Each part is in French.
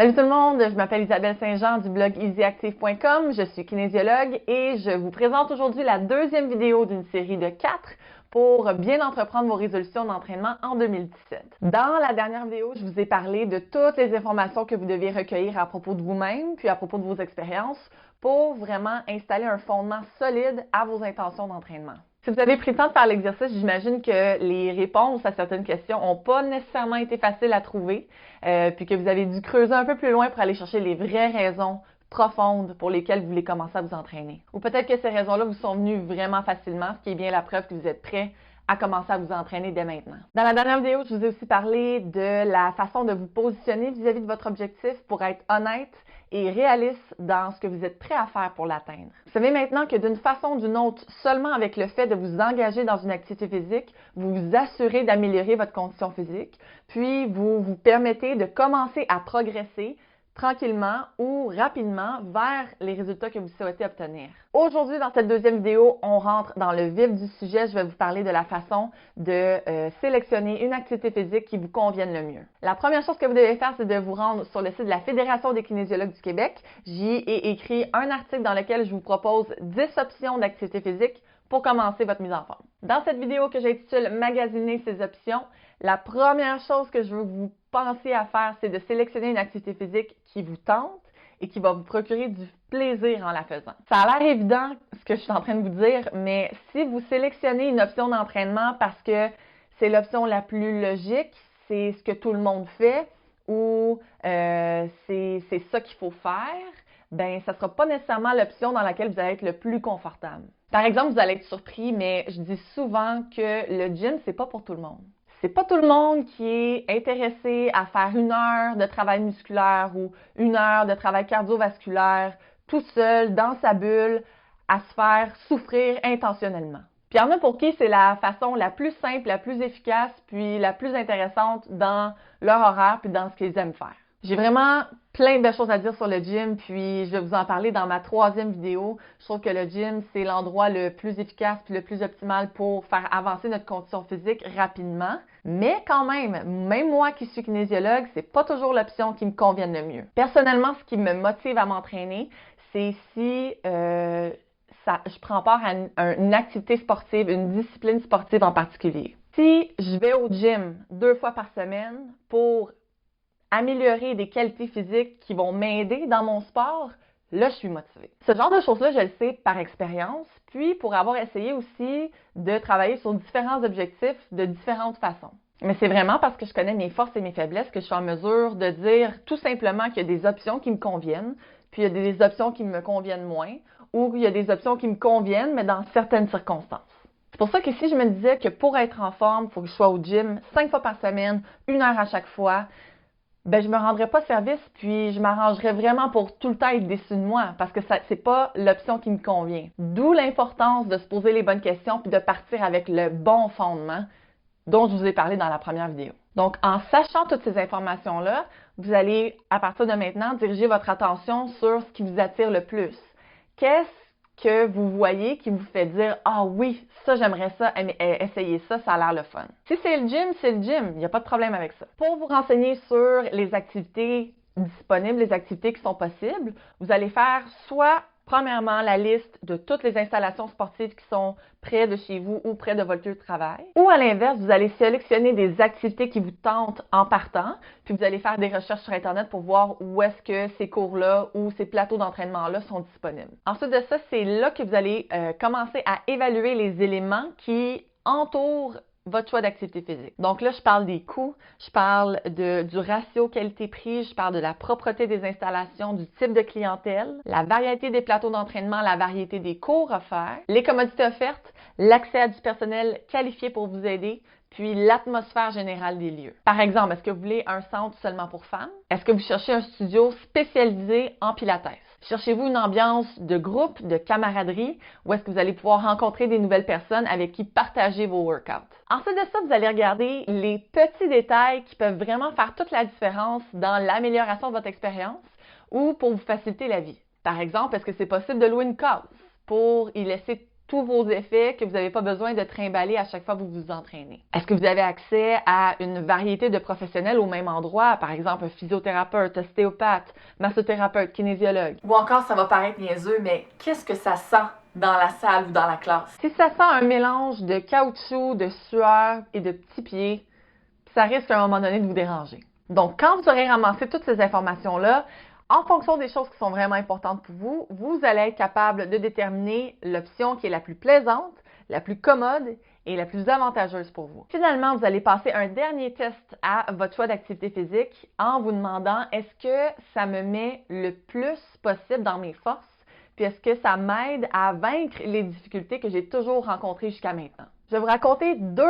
Salut tout le monde, je m'appelle Isabelle Saint-Jean du blog easyactive.com, je suis kinésiologue et je vous présente aujourd'hui la deuxième vidéo d'une série de 4 pour bien entreprendre vos résolutions d'entraînement en 2017. Dans la dernière vidéo, je vous ai parlé de toutes les informations que vous deviez recueillir à propos de vous-même puis à propos de vos expériences pour vraiment installer un fondement solide à vos intentions d'entraînement. Si vous avez pris le temps de faire l'exercice, j'imagine que les réponses à certaines questions n'ont pas nécessairement été faciles à trouver, puis que vous avez dû creuser un peu plus loin pour aller chercher les vraies raisons profondes pour lesquelles vous voulez commencer à vous entraîner. Ou peut-être que ces raisons-là vous sont venues vraiment facilement, ce qui est bien la preuve que vous êtes prêt à commencer à vous entraîner dès maintenant. Dans la dernière vidéo, je vous ai aussi parlé de la façon de vous positionner vis-à-vis de votre objectif pour être honnête et réaliste dans ce que vous êtes prêt à faire pour l'atteindre. Vous savez maintenant que d'une façon ou d'une autre, seulement avec le fait de vous engager dans une activité physique, vous vous assurez d'améliorer votre condition physique, puis vous vous permettez de commencer à progresser tranquillement ou rapidement vers les résultats que vous souhaitez obtenir. Aujourd'hui, dans cette deuxième vidéo, on rentre dans le vif du sujet. Je vais vous parler de la façon de sélectionner une activité physique qui vous convienne le mieux. La première chose que vous devez faire, c'est de vous rendre sur le site de la Fédération des kinésiologues du Québec. J'y ai écrit un article dans lequel je vous propose 10 options d'activité physique pour commencer votre mise en forme. Dans cette vidéo que j'intitule « Magasiner ces options », la première chose que je veux vous penser à faire, c'est de sélectionner une activité physique qui vous tente et qui va vous procurer du plaisir en la faisant. Ça a l'air évident ce que je suis en train de vous dire, mais si vous sélectionnez une option d'entraînement parce que c'est l'option la plus logique, c'est ce que tout le monde fait ou c'est ça qu'il faut faire, ben ça ne sera pas nécessairement l'option dans laquelle vous allez être le plus confortable. Par exemple, vous allez être surpris, mais je dis souvent que le gym, c'est pas pour tout le monde. C'est pas tout le monde qui est intéressé à faire 1 heure de travail musculaire ou 1 heure de travail cardiovasculaire tout seul, dans sa bulle, à se faire souffrir intentionnellement. Puis il y en a pour qui c'est la façon la plus simple, la plus efficace, puis la plus intéressante dans leur horaire puis dans ce qu'ils aiment faire. J'ai vraiment plein de belles choses à dire sur le gym, puis je vais vous en parler dans ma 3e vidéo. Je trouve que le gym, c'est l'endroit le plus efficace puis le plus optimal pour faire avancer notre condition physique rapidement. Mais quand même moi qui suis kinésiologue, c'est pas toujours l'option qui me convienne le mieux. Personnellement, ce qui me motive à m'entraîner, c'est si je prends part à une activité sportive, une discipline sportive en particulier. Si je vais au gym 2 fois par semaine pour améliorer des qualités physiques qui vont m'aider dans mon sport, là, je suis motivée. Ce genre de choses-là, je le sais par expérience, puis pour avoir essayé aussi de travailler sur différents objectifs de différentes façons. Mais c'est vraiment parce que je connais mes forces et mes faiblesses que je suis en mesure de dire tout simplement qu'il y a des options qui me conviennent, puis il y a des options qui me conviennent moins, ou il y a des options qui me conviennent, mais dans certaines circonstances. C'est pour ça que si je me disais que pour être en forme, il faut que je sois au gym 5 fois par semaine, 1 heure à chaque fois, ben je me rendrais pas service, puis je m'arrangerais vraiment pour tout le temps être déçue de moi, parce que c'est pas l'option qui me convient. D'où l'importance de se poser les bonnes questions, puis de partir avec le bon fondement dont je vous ai parlé dans la première vidéo. Donc, en sachant toutes ces informations-là, vous allez, à partir de maintenant, diriger votre attention sur ce qui vous attire le plus. Qu'est-ce que vous voyez qui vous fait dire « Ah oui, ça j'aimerais ça, essayer ça, ça a l'air le fun. » Si c'est le gym, c'est le gym, il n'y a pas de problème avec ça. Pour vous renseigner sur les activités disponibles, les activités qui sont possibles, vous allez faire soit premièrement la liste de toutes les installations sportives qui sont près de chez vous ou près de votre lieu de travail. Ou à l'inverse, vous allez sélectionner des activités qui vous tentent en partant, puis vous allez faire des recherches sur Internet pour voir où est-ce que ces cours-là ou ces plateaux d'entraînement-là sont disponibles. Ensuite de ça, c'est là que vous allez commencer à évaluer les éléments qui entourent votre choix d'activité physique. Donc là, je parle des coûts, je parle du ratio qualité-prix, je parle de la propreté des installations, du type de clientèle, la variété des plateaux d'entraînement, la variété des cours offerts, les commodités offertes, l'accès à du personnel qualifié pour vous aider, puis l'atmosphère générale des lieux. Par exemple, est-ce que vous voulez un centre seulement pour femmes? Est-ce que vous cherchez un studio spécialisé en pilates? Cherchez-vous une ambiance de groupe, de camaraderie, où est-ce que vous allez pouvoir rencontrer des nouvelles personnes avec qui partager vos workouts? Ensuite de ça, vous allez regarder les petits détails qui peuvent vraiment faire toute la différence dans l'amélioration de votre expérience ou pour vous faciliter la vie. Par exemple, est-ce que c'est possible de louer une case pour y laisser tous vos effets, que vous n'avez pas besoin de trimballer à chaque fois que vous vous entraînez? Est-ce que vous avez accès à une variété de professionnels au même endroit, par exemple un physiothérapeute, ostéopathe, massothérapeute, kinésiologue? Ou encore, ça va paraître niaiseux, mais qu'est-ce que ça sent dans la salle ou dans la classe? Si ça sent un mélange de caoutchouc, de sueur et de petits pieds, ça risque à un moment donné de vous déranger. Donc, quand vous aurez ramassé toutes ces informations-là, en fonction des choses qui sont vraiment importantes pour vous, vous allez être capable de déterminer l'option qui est la plus plaisante, la plus commode et la plus avantageuse pour vous. Finalement, vous allez passer un dernier test à votre choix d'activité physique en vous demandant est-ce que ça me met le plus possible dans mes forces, puis est-ce que ça m'aide à vaincre les difficultés que j'ai toujours rencontrées jusqu'à maintenant. Je vais vous raconter 2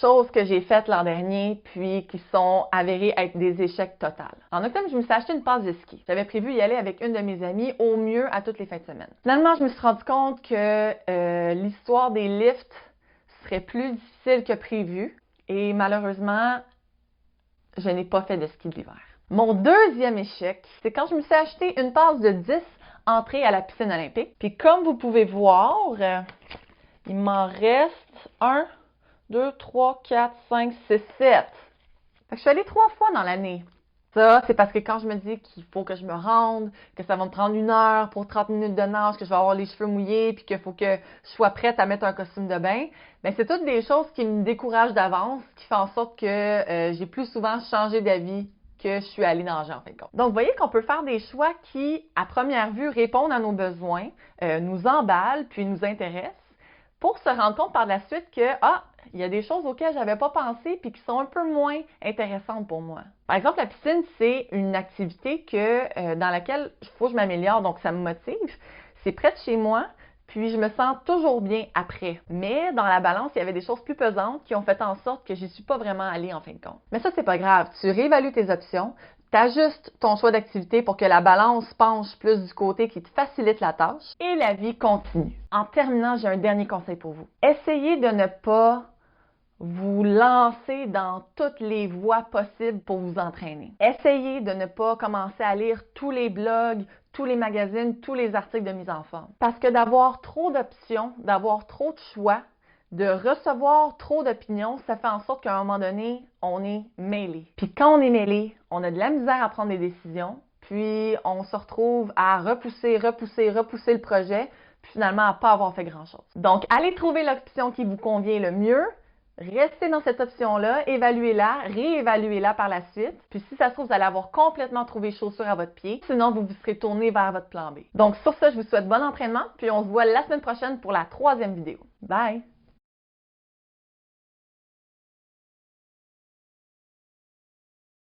choses que j'ai faites l'an dernier, puis qui sont avérées être des échecs totaux. En octobre, je me suis acheté une passe de ski. J'avais prévu y aller avec une de mes amies, au mieux à toutes les fins de semaine. Finalement, je me suis rendu compte que l'histoire des lifts serait plus difficile que prévu, et malheureusement, je n'ai pas fait de ski d'hiver. Mon deuxième échec, c'est quand je me suis acheté une passe de 10 entrées à la piscine olympique. Puis comme vous pouvez voir, il m'en reste 1, 2, 3, 4, 5, 6, 7. Fait que je suis allée 3 fois dans l'année. Ça, c'est parce que quand je me dis qu'il faut que je me rende, que ça va me prendre 1 heure pour 30 minutes de nage, que je vais avoir les cheveux mouillés, puis qu'il faut que je sois prête à mettre un costume de bain, bien, c'est toutes des choses qui me découragent d'avance, qui font en sorte que j'ai plus souvent changé d'avis que je suis allée nager en fin de compte. Donc, vous voyez qu'on peut faire des choix qui, à première vue, répondent à nos besoins, nous emballent, puis nous intéressent, pour se rendre compte par la suite que, il y a des choses auxquelles je n'avais pas pensé puis qui sont un peu moins intéressantes pour moi. Par exemple, la piscine, c'est une activité dans laquelle il faut que je m'améliore, donc ça me motive. C'est près de chez moi, puis je me sens toujours bien après. Mais dans la balance, il y avait des choses plus pesantes qui ont fait en sorte que je n'y suis pas vraiment allée en fin de compte. Mais ça, c'est pas grave. Tu réévalues tes options, tu ajustes ton choix d'activité pour que la balance penche plus du côté qui te facilite la tâche et la vie continue. En terminant, j'ai un dernier conseil pour vous. Essayez de ne pas vous lancer dans toutes les voies possibles pour vous entraîner. Essayez de ne pas commencer à lire tous les blogs, tous les magazines, tous les articles de mise en forme. Parce que d'avoir trop d'options, d'avoir trop de choix, de recevoir trop d'opinions, ça fait en sorte qu'à un moment donné, on est mêlé. Puis quand on est mêlé, on a de la misère à prendre des décisions, puis on se retrouve à repousser le projet, puis finalement à ne pas avoir fait grand-chose. Donc, allez trouver l'option qui vous convient le mieux, restez dans cette option-là, évaluez-la, réévaluez-la par la suite. Puis si ça se trouve, vous allez avoir complètement trouvé chaussure à votre pied. Sinon, vous vous serez tourné vers votre plan B. Donc sur ça, je vous souhaite bon entraînement. Puis on se voit la semaine prochaine pour la 3e vidéo. Bye!